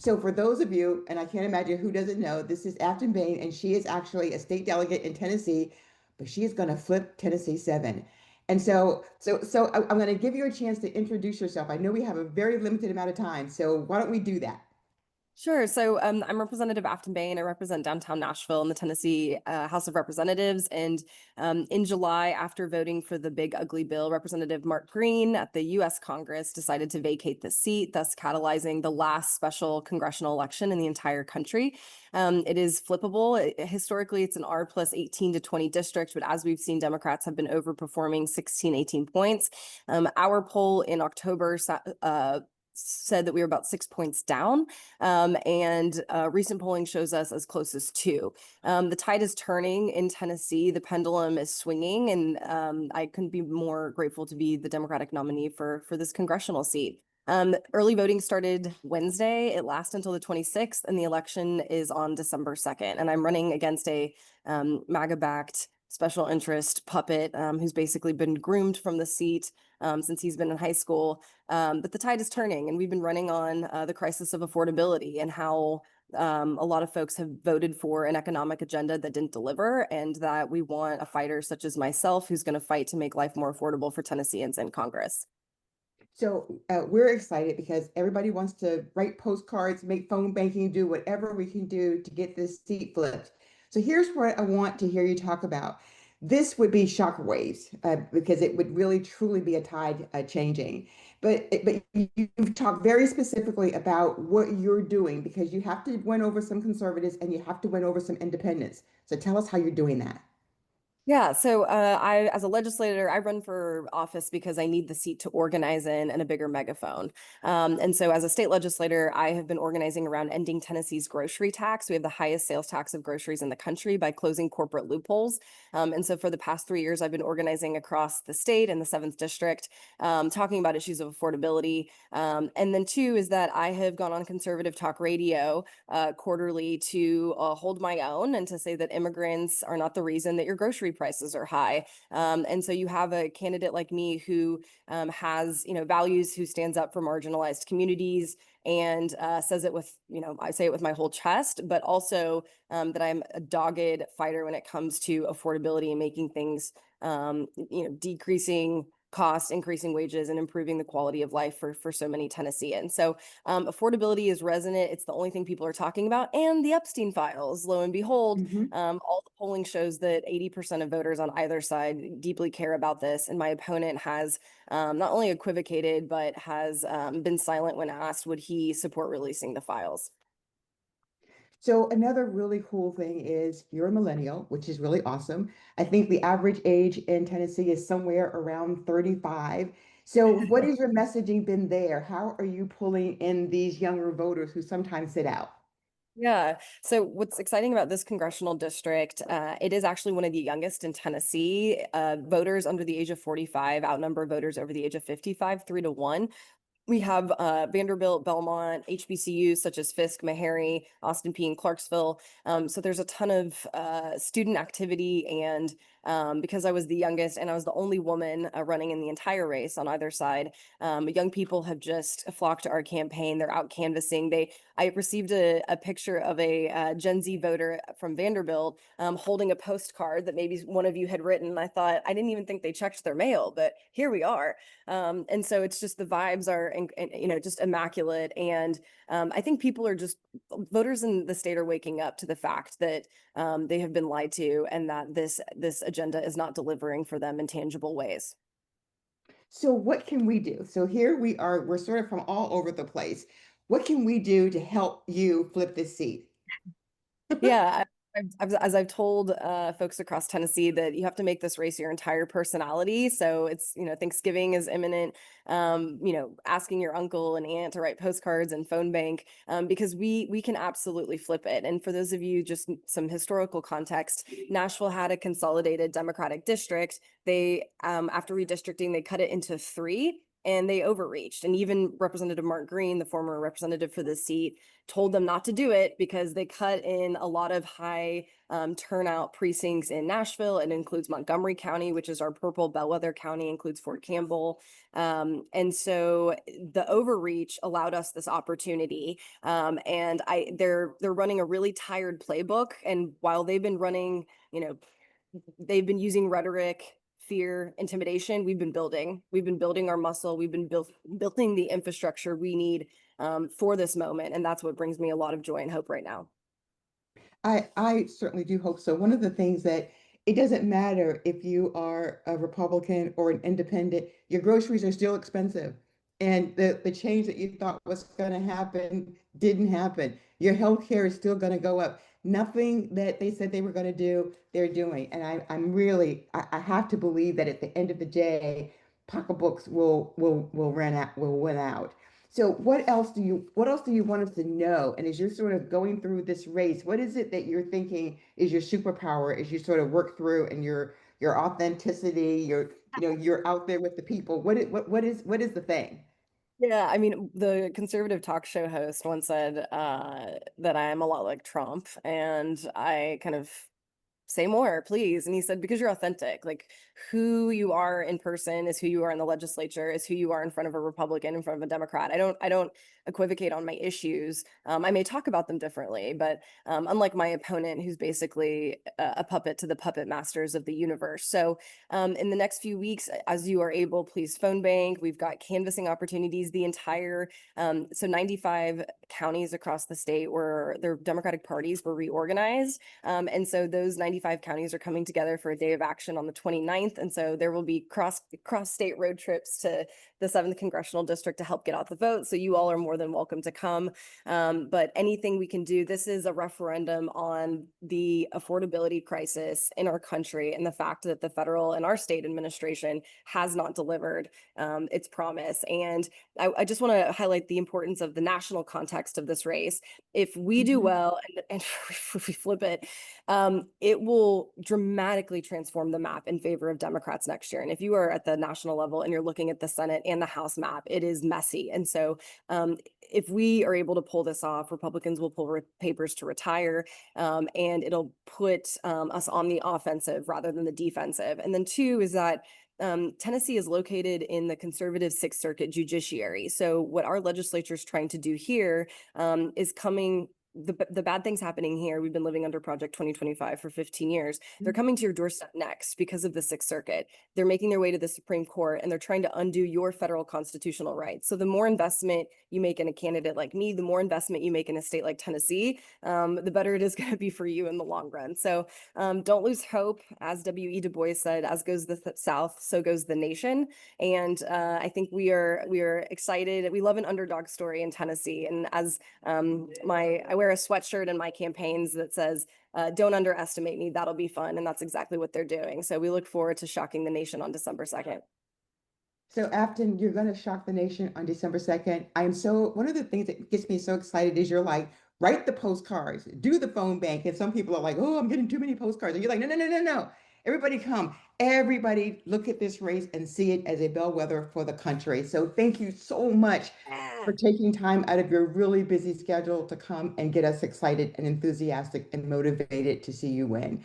So for those of you, and I can't imagine who doesn't know, this is Aftyn Behn, and she is actually a state delegate in Tennessee, but she is going to flip Tennessee 7. And I'm going to give you a chance to introduce yourself. I know we have a very limited amount of time, so why don't we do that? Sure. So I'm Representative Aftyn Behn. I represent downtown Nashville in the Tennessee House of Representatives. And in July, after voting for the big ugly bill, Representative Mark Green at the U.S. Congress decided to vacate the seat, thus catalyzing the last special congressional election in the entire country. It is flippable. Historically, it's an R plus 18 to 20 district, but as we've seen, Democrats have been overperforming 16, 18 points. Our poll in October said that we were about 6 points down. And recent polling shows us as close as two. The tide is turning in Tennessee. The pendulum is swinging, and I couldn't be more grateful to be the Democratic nominee for this congressional seat. Early voting started Wednesday. It lasts until the 26th, and the election is on December 2nd. And I'm running against a MAGA-backed special interest puppet who's basically been groomed from the seat since he's been in high school. But the tide is turning, and we've been running on the crisis of affordability and how a lot of folks have voted for an economic agenda that didn't deliver, and that we want a fighter such as myself who's going to fight to make life more affordable for Tennesseans in Congress. So we're excited because everybody wants to write postcards, make phone banking, do whatever we can do to get this seat flipped. So here's what I want to hear you talk about. This would be shockwaves because it would really truly be a tide changing. But you've talked very specifically about what you're doing because you have to win over some conservatives and you have to win over some independents. So tell us how you're doing that. Yeah, so as a legislator, I run for office because I need the seat to organize in and a bigger megaphone. And so as a state legislator, I have been organizing around ending Tennessee's grocery tax. We have the highest sales tax of groceries in the country by closing corporate loopholes. And so for the past 3 years, I've been organizing across the state and the 7th district, talking about issues of affordability. And then two is that I have gone on conservative talk radio quarterly to hold my own and to say that immigrants are not the reason that your grocery prices are high. And so you have a candidate like me who has, values, who stands up for marginalized communities and says it with, I say it with my whole chest, but also that I'm a dogged fighter when it comes to affordability and making things, decreasing costs, increasing wages, and improving the quality of life for so many Tennesseans. So affordability is resonant. It's the only thing people are talking about. And the Epstein files, lo and behold, Mhm. all the polling shows that 80% of voters on either side deeply care about this. And my opponent has not only equivocated, but has been silent when asked, would he support releasing the files? So another really cool thing is you're a millennial, which is really awesome. I think the average age in Tennessee is somewhere around 35. So what has your messaging been there? How are you pulling in these younger voters who sometimes sit out? Yeah. So what's exciting about this congressional district, it is actually one of the youngest in Tennessee. Voters under the age of 45 outnumber voters over the age of 55, 3-1. We have Vanderbilt, Belmont, HBCUs such as Fisk, Meharry, Austin P, and Clarksville. So there's a ton of student activity. And because I was the youngest and I was the only woman running in the entire race on either side, young people have just flocked to our campaign. They're out canvassing. I received a picture of a Gen Z voter from Vanderbilt holding a postcard that maybe one of you had written. I thought, I didn't even think they checked their mail, but here we are. And so it's just the vibes are, just immaculate. And I think people are just, voters in the state are waking up to the fact that they have been lied to and that this agenda is not delivering for them in tangible ways. So what can we do? So here we are, we're sort of from all over the place. What can we do to help you flip this seat? Yeah, as I've told folks across Tennessee that you have to make this race your entire personality. So it's, Thanksgiving is imminent. Asking your uncle and aunt to write postcards and phone bank because we can absolutely flip it. And for those of you, just some historical context, Nashville had a consolidated Democratic district. They after redistricting, they cut it into three. and they overreached. And even Representative Mark Green, the former representative for this seat, told them not to do it because they cut in a lot of high turnout precincts in Nashville. It includes Montgomery County, which is our purple bellwether county, includes Fort Campbell. And so the overreach allowed us this opportunity. And they're running a really tired playbook. And while they've been running, they've been using rhetoric, fear, intimidation. We've been building our muscle. We've been building the infrastructure we need for this moment. And that's what brings me a lot of joy and hope right now. I certainly do hope so. One of the things that it doesn't matter if you are a Republican or an independent, your groceries are still expensive. And the change that you thought was going to happen didn't happen. Your health care is still going to go up. Nothing that they said they were going to do, they're doing. And I'm really, I have to believe that at the end of the day, pocketbooks will win out. So what else do you want us to know? And as you're sort of going through this race, what is it that you're thinking is your superpower as you sort of work through and your authenticity, you're out there with the people. What is the thing? Yeah, I mean, the conservative talk show host once said that I am a lot like Trump, and I kind of say more, please. And he said, because you're authentic, like who you are in person is who you are in the legislature, is who you are in front of a Republican, in front of a Democrat. I don't equivocate on my issues. I may talk about them differently, but unlike my opponent, who's basically a puppet to the puppet masters of the universe. So in the next few weeks, as you are able, please phone bank. We've got canvassing opportunities. The entire, so 95 counties across the state where their Democratic parties were reorganized. And so those 95 counties are coming together for a day of action on the 29th. And so there will be cross state road trips to the 7th congressional district to help get out the vote. So you all are more than welcome to come. But anything we can do, this is a referendum on the affordability crisis in our country and the fact that the federal and our state administration has not delivered its promise. And I just want to highlight the importance of the national context of this race. If we do Mhm. well and if we flip it, it will dramatically transform the map in favor of Democrats next year. And if you are at the national level and you're looking at the Senate and the House map, it is messy. And so if we are able to pull this off, Republicans will pull papers to retire, and it'll put us on the offensive rather than the defensive. And then two is that Tennessee is located in the conservative Sixth Circuit judiciary. So what our legislature is trying to do here is coming the bad things happening here. We've been living under Project 2025 for 15 years. They're coming to your doorstep next because of the Sixth Circuit. They're making their way to the Supreme Court and they're trying to undo your federal constitutional rights. So the more investment you make in a candidate like me, the more investment you make in a state like Tennessee, the better it is going to be for you in the long run. So don't lose hope. As W.E. Du Bois said, as goes the South, so goes the nation. And I think we are excited. We love an underdog story in Tennessee. And as I wear a sweatshirt in my campaigns that says, don't underestimate me. That'll be fun. And that's exactly what they're doing. So we look forward to shocking the nation on December 2nd. So Afton, you're going to shock the nation on December 2nd. One of the things that gets me so excited is you're like, write the postcards, do the phone bank. And some people are like, oh, I'm getting too many postcards. And you're like, no, no, no, no, no. Everybody come. Everybody look at this race and see it as a bellwether for the country. So thank you so much for Yeah. taking time out of your really busy schedule to come and get us excited and enthusiastic and motivated to see you win.